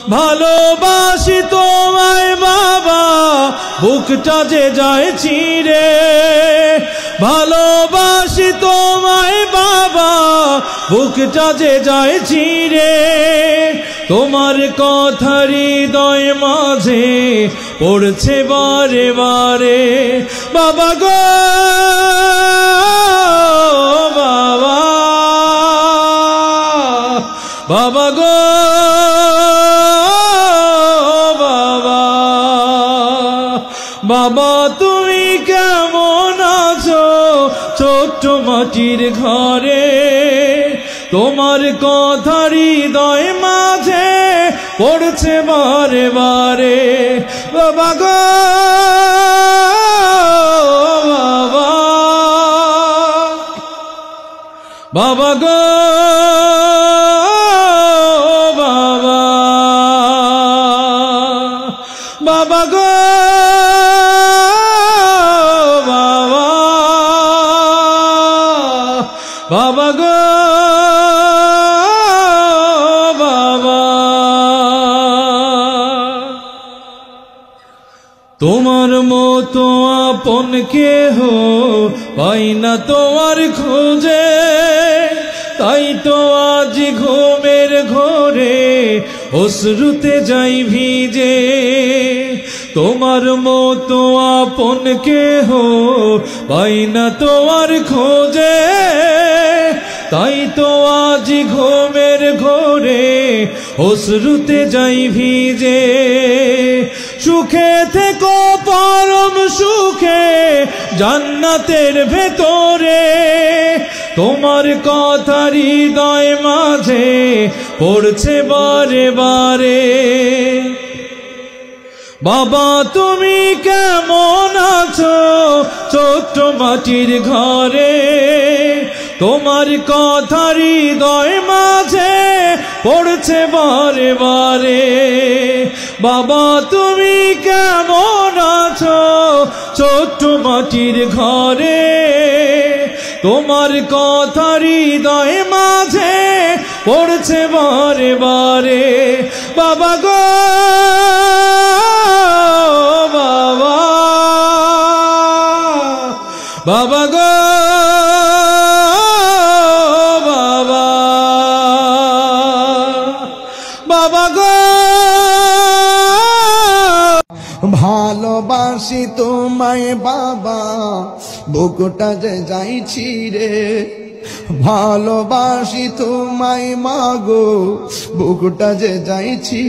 ভালোবাসি তোমায় বাবা, বুকটা যে যায় চিরে। ভালোবাসি তোমায় বাবা, বুকটা যে যায় চিরে। তোমার কথা হৃদয় মাঝে পড়ছে বারে বারে। বাবা গো বাবা, বাবা গো বাবা, বাবা তুমি কেমন আছো ছোট্ট মাটির ঘরে? তোমার কথা হৃদয় মাঝে পড়ছে বারে বারে। বাবা গো বাবা, বাবা গো বাবা, বাবা গো বাবা, বাবা গো বাবা। তোমার মতো আপন কেহ পাই না তোমার খোঁজে, তাই তো আজ ঘুমের ঘোরে অশ্রুতে যাই ভিজে। তোমার মতো আপন কেহ পাই না তোমার খোঁজে, তাই তো আজ ঘুমের ঘোরে অশ্রুতে যাই ভিজে। সুখে থেকো পরম সুখে জান্নাতের ভেতরে। তোমার কথা হৃদয় মাঝে পড়ছে বারে বারে। বাবা তুমি কেমন আছো ছোট্ট মাটির ঘরে? তোমার কথা হৃদয় মাঝে পড়ছে বারে বারে। বাবা তুমি কেমন আছো ছোট্ট মাটির ঘরে? তোমার কথা হৃদয় মাঝে পড়ছে বারে বারে। বাবা গো বাবা, বাবা গো বাবা, বাবা গো। ভালোবাসি তোমায় বাবা, বুকটা যে যাইছি রে। ভালোবাসি তোমায় মাগো, বুকটা যে যাইছি।